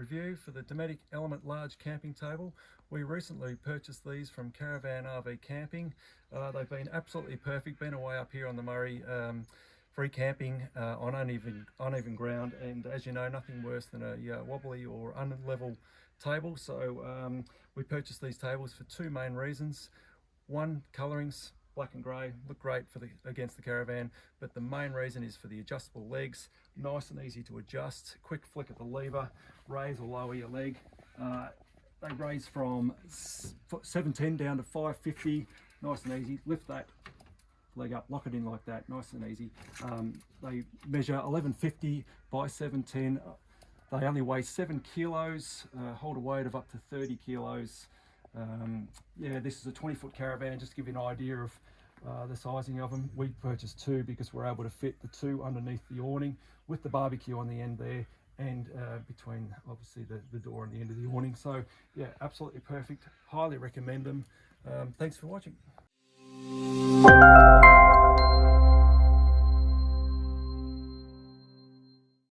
review for the Dometic Element large camping table. We recently purchased these from Caravan RV Camping. They've been absolutely perfect, been away up here on the Murray, free camping on uneven ground, and as you know, nothing worse than a wobbly or unlevel table. So we purchased these tables for two main reasons. One, colourings, black and grey, look great against the Caravan, but the main reason is for the adjustable legs. Nice and easy to adjust, quick flick of the lever, raise or lower your leg. They raise from 710 down to 550, nice and easy. Lift that leg up, lock it in like that, nice and easy. They measure 1150 by 710. They only weigh 7 kilos, hold a weight of up to 30 kilos. Yeah, this is a 20-foot Caravan, just to give you an idea of the sizing of them. We purchased two because we're able to fit the two underneath the awning with the barbecue on the end there, and between obviously the door and the end of the awning. So yeah, absolutely perfect. Highly recommend them. Thanks for watching.